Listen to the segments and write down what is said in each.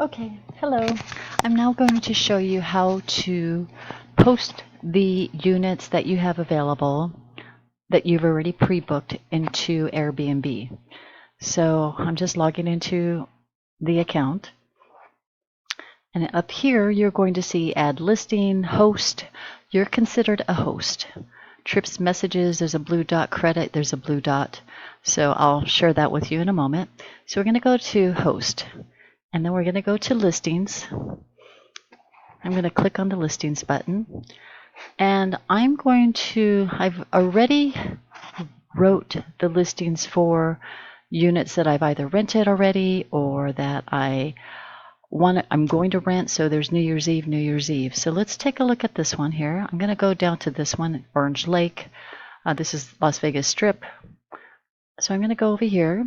Okay, hello. I'm now going to show you how to post the units that you have available that you've already pre-booked into Airbnb. So I'm just logging into the account, and up here you're going to see add listing, host. You're considered a host. Trips messages, there's a blue dot. Credit, there's a blue dot. So I'll share that with you in a moment. So we're going to go to host, and then we're going to go to listings. I'm going to click on the listings button, and I've already wrote the listings for units that I've either rented already or that I'm going to rent. So there's New Year's Eve, New Year's Eve. So let's take a look at this one here. I'm going to go down to this one, Orange Lake. This is Las Vegas Strip. So I'm going to go over here,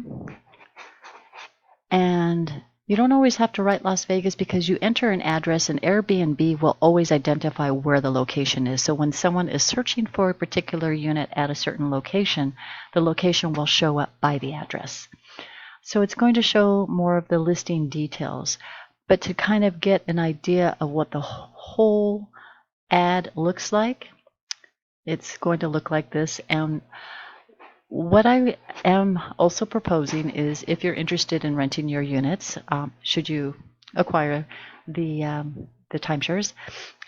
and you don't always have to write Las Vegas because you enter an address and Airbnb will always identify where the location is. So when someone is searching for a particular unit at a certain location, the location will show up by the address. So it's going to show more of the listing details. But to kind of get an idea of what the whole ad looks like, it's going to look like this. And what I am also proposing is, if you're interested in renting your units, should you acquire the timeshares,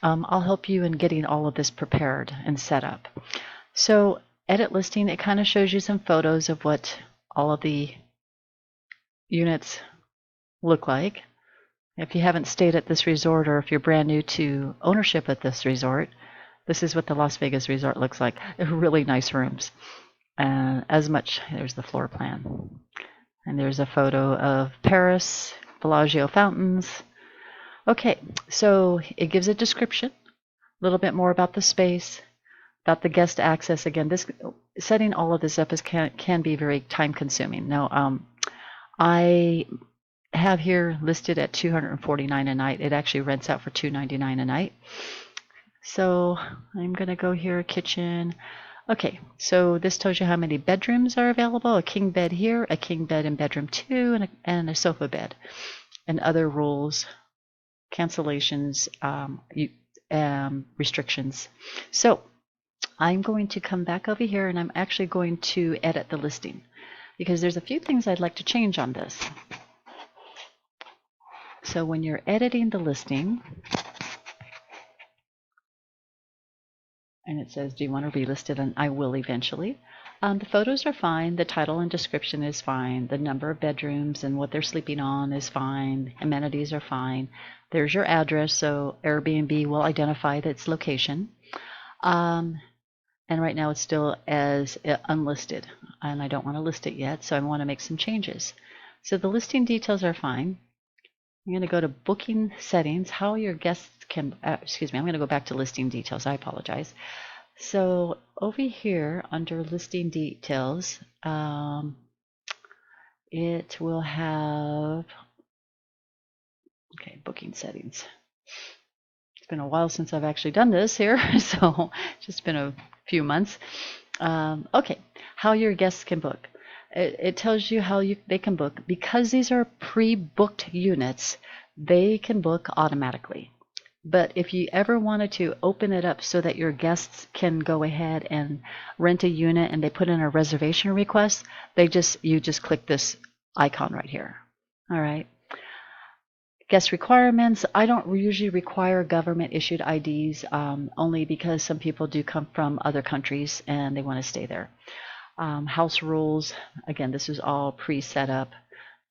I'll help you in getting all of this prepared and set up. So edit listing, it kind of shows you some photos of what all of the units look like. If you haven't stayed at this resort, or if you're brand new to ownership at this resort, this is what the Las Vegas resort looks like. Really nice rooms. There's the floor plan. And there's a photo of Paris, Bellagio fountains. Okay, so it gives a description, a little bit more about the space, about the guest access. Again, this setting all of this up can be very time consuming. Now, I have here listed at $249 a night. It actually rents out for $299 a night. So I'm going to go here, kitchen. Okay, so this tells you how many bedrooms are available. A king bed here, a king bed in bedroom 2, and a sofa bed. And other rules, cancellations, restrictions. So I'm going to come back over here, and I'm actually going to edit the listing because there's a few things I'd like to change on this. So when you're editing the listing, and it says, do you want to relist it? And I will eventually. The photos are fine. The title and description is fine. The number of bedrooms and what they're sleeping on is fine. Amenities are fine. There's your address, so Airbnb will identify its location. And right now it's still as unlisted, and I don't want to list it yet, so I want to make some changes. So the listing details are fine. I'm going to go to booking settings, how your guests can, I'm going to go back to listing details. I apologize. So over here under listing details, it will have, okay, booking settings. It's been a while since I've actually done this here, so just been a few months. Okay, how your guests can book. It tells you how they can book. Because these are pre-booked units, they can book automatically. But if you ever wanted to open it up so that your guests can go ahead and rent a unit and they put in a reservation request, you just click this icon right here. All right. Guest requirements. I don't usually require government issued IDs, only because some people do come from other countries and they want to stay there. House rules, again, this is all pre-set up.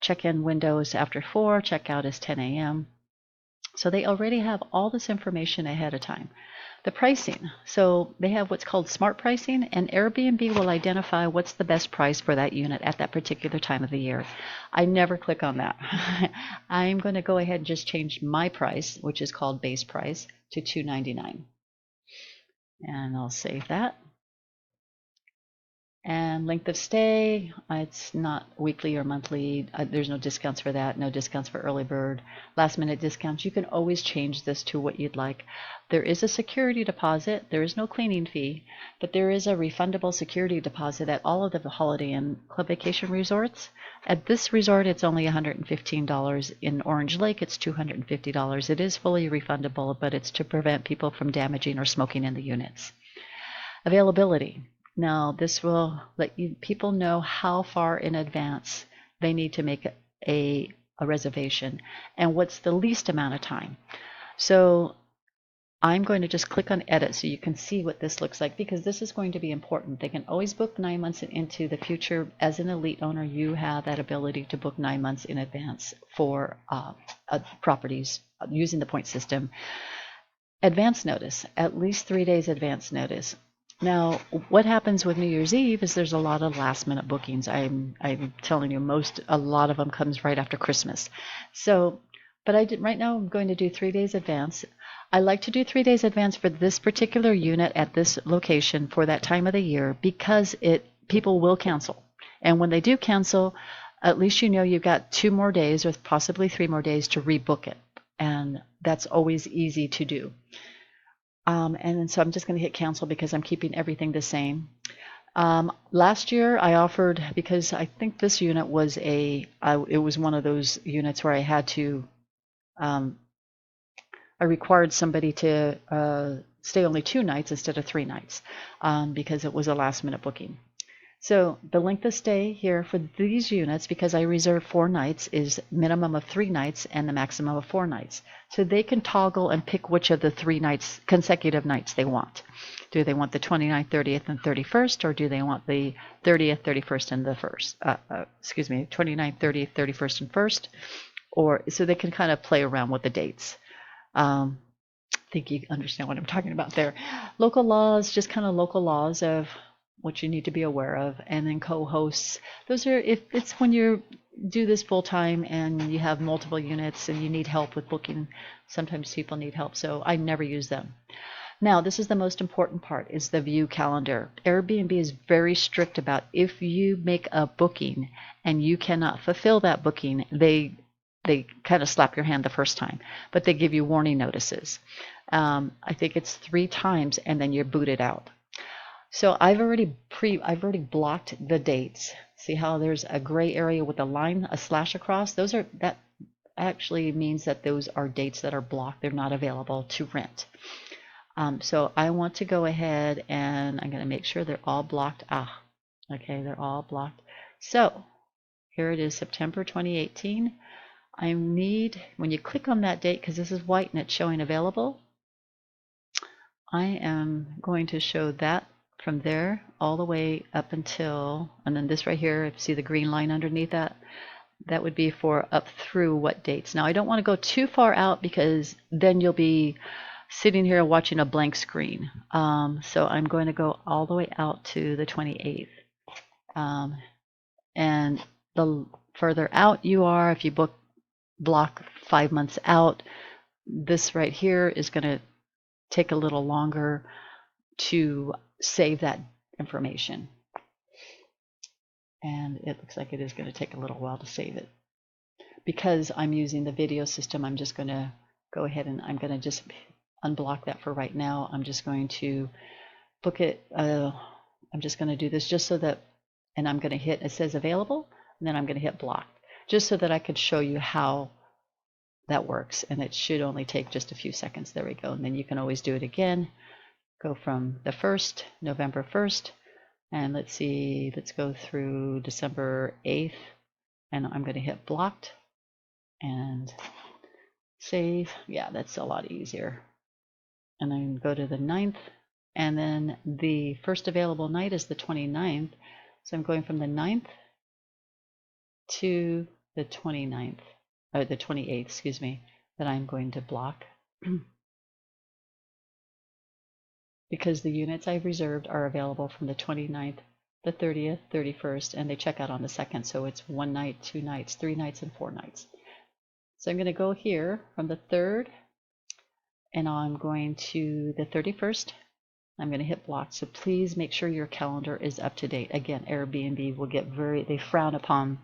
Check-in windows after 4, check-out is 10 a.m. So they already have all this information ahead of time. The pricing, so they have what's called smart pricing, and Airbnb will identify what's the best price for that unit at that particular time of the year. I never click on that. I'm going to go ahead and just change my price, which is called base price, to $299. And I'll save that. And length of stay, it's not weekly or monthly. There's no discounts for that, no discounts for early bird, last minute discounts. You can always change this to what you'd like. There is a security deposit. There is no cleaning fee, but there is a refundable security deposit at all of the Holiday Inn Club Vacation resorts. At this resort, it's only $115. In Orange Lake, it's $250. It is fully refundable, but it's to prevent people from damaging or smoking in the units. Availability. Now, this will let people know how far in advance they need to make a reservation and what's the least amount of time. So I'm going to just click on edit so you can see what this looks like, because this is going to be important. They can always book 9 months into the future. As an elite owner, you have that ability to book 9 months in advance for properties using the point system. Advance notice, at least 3 days advance notice. Now, what happens with New Year's Eve is there's a lot of last minute bookings. I'm telling you, a lot of them comes right after Christmas. So, but right now I'm going to do 3 days advance. I like to do 3 days advance for this particular unit at this location for that time of the year, because people will cancel. And when they do cancel, at least you know you've got 2 more days or possibly 3 more days to rebook it. And that's always easy to do. And then so I'm just going to hit cancel because I'm keeping everything the same. Last year I offered, because I think this unit was it was one of those units where I had to, I required somebody to stay only 2 nights instead of 3 nights, because it was a last minute booking. So the length of stay here for these units, because I reserve 4 nights, is minimum of 3 nights and the maximum of 4 nights. So they can toggle and pick which of the 3 nights, consecutive nights, they want. Do they want the 29th, 30th, and 31st, or do they want the 30th, 31st, and the 1st? 29th, 30th, 31st, and 1st? Or so they can kind of play around with the dates. I think you understand what I'm talking about there. Local laws, just kind of local laws of what you need to be aware of, and then co-hosts. Those are, if it's when you do this full time and you have multiple units and you need help with booking, sometimes people need help, so I never use them. Now, this is the most important part, is the view calendar. Airbnb is very strict about, if you make a booking and you cannot fulfill that booking, they kind of slap your hand the first time, but they give you warning notices. I think it's 3 times, and then you're booted out. So I've already blocked the dates. See how there's a gray area with a line, a slash across? That actually means that those are dates that are blocked. They're not available to rent. So I want to go ahead and I'm going to make sure they're all blocked. Okay, they're all blocked. So here it is, September 2018. I need, when you click on that date, because this is white and it's showing available, I am going to show that from there all the way up until, and then this right here, if you see the green line underneath that, that would be for up through what dates. Now I don't want to go too far out, because then you'll be sitting here watching a blank screen. So I'm going to go all the way out to the 28th. And the further out you are, if you block 5 months out, this right here is going to take a little longer to save that information. And it looks like it is going to take a little while to save it. Because I'm using the video system, I'm just going to go ahead and I'm going to just unblock that for right now. I'm just going to book it. I'm just going to do this just so that, and I'm going to hit, it says available, and then I'm going to hit block, just so that I could show you how that works. And it should only take just a few seconds. There we go. And then you can always do it again. Go from the 1st, November 1st, and let's see, let's go through December 8th, and I'm going to hit blocked and save. Yeah, that's a lot easier. And then go to the 9th, and then the first available night is the 29th. So I'm going from the 9th to the 29th, or the 28th, excuse me, that I'm going to block. Because the units I've reserved are available from the 29th, the 30th, 31st, and they check out on the 2nd. So it's 1 night, 2 nights, 3 nights, and 4 nights. So I'm going to go here from the 3rd, and I'm going to the 31st, I'm going to hit block. So please make sure your calendar is up to date. Again, Airbnb will get they frown upon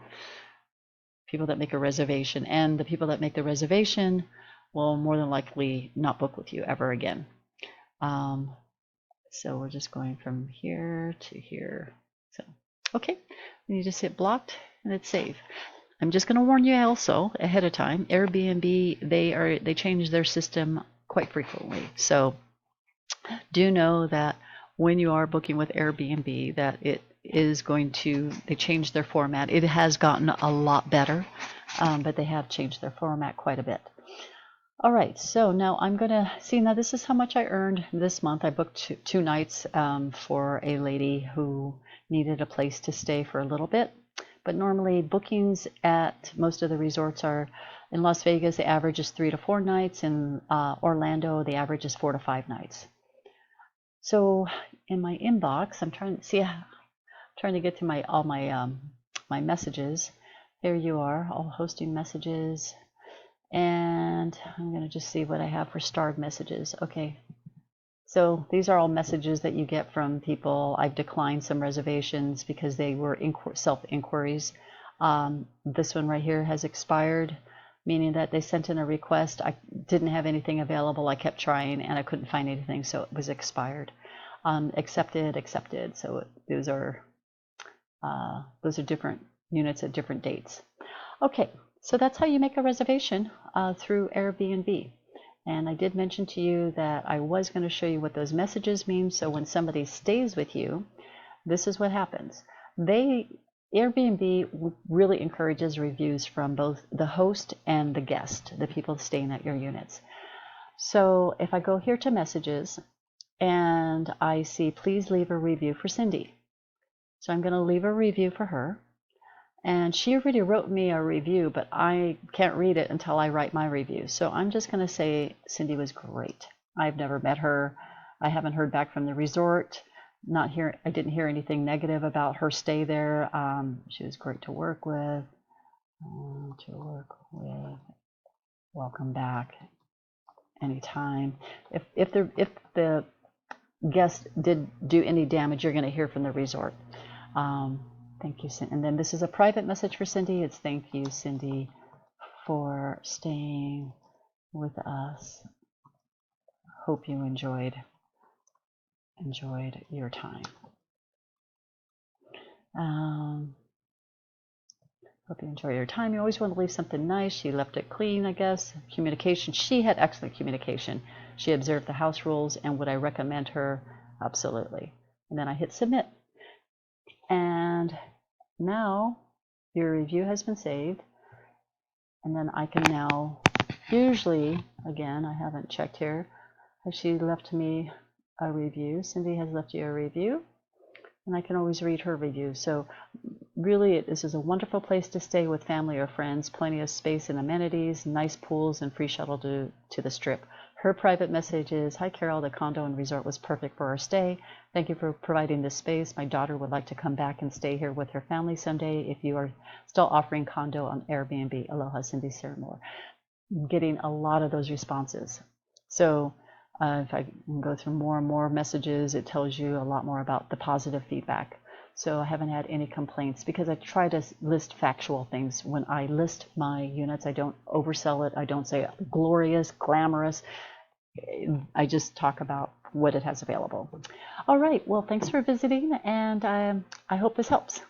people that make a reservation, and the people that make the reservation will more than likely not book with you ever again. So we're just going from here to here. So, okay, you just hit blocked and it's saved. I'm just going to warn you also ahead of time. Airbnb, they change their system quite frequently. So do know that when you are booking with Airbnb, that it is going to, they change their format. It has gotten a lot better, but they have changed their format quite a bit. All right, so now I'm going to see, now this is how much I earned this month. I booked two nights for a lady who needed a place to stay for a little bit. But normally bookings at most of the resorts are, in Las Vegas, the average is 3 to 4 nights. In Orlando, the average is 4 to 5 nights. So in my inbox, I'm trying to see, trying to get to all my my messages. There you are, all hosting messages. And I'm going to just see what I have for starred messages. Okay, so these are all messages that you get from people. I've declined some reservations because they were self-inquiries. This one right here has expired, meaning that they sent in a request. I didn't have anything available. I kept trying and I couldn't find anything, so it was expired. Accepted. So those are different units at different dates. Okay, so that's how you make a reservation through Airbnb. And I did mention to you that I was going to show you what those messages mean. So when somebody stays with you, this is what happens. Airbnb really encourages reviews from both the host and the guest, the people staying at your units. So if I go here to messages and I see, please leave a review for Cindy. So I'm going to leave a review for her. And she already wrote me a review, but I can't read it until I write my review. So I'm just going to say Cindy was great. I've never met her. I haven't heard back from the resort. I didn't hear anything negative about her stay there. She was great to work with. Welcome back anytime. If the guest did do any damage, you're going to hear from the resort. Thank you, Cindy. And then this is a private message for Cindy. It's thank you, Cindy, for staying with us. Hope you enjoyed your time. Hope you enjoy your time. You always want to leave something nice. She left it clean, I guess. Communication. She had excellent communication. She observed the house rules, and would I recommend her? Absolutely. And then I hit submit. And now your review has been saved. And then I can now, usually, again, I haven't checked here, has she left me a review? Cindy has left you a review, and I can always read her review. So really, this is a wonderful place to stay with family or friends, plenty of space and amenities, nice pools, and free shuttle to the Strip. Her private message is, hi Carol, the condo and resort was perfect for our stay. Thank you for providing this space. My daughter would like to come back and stay here with her family someday. If you are still offering condo on Airbnb, aloha, Cindy Saramore. Getting a lot of those responses. So if I go through more and more messages, it tells you a lot more about the positive feedback. So I haven't had any complaints because I try to list factual things. When I list my units, I don't oversell it. I don't say glorious, glamorous. I just talk about what it has available. All right. Well, thanks for visiting, and I hope this helps.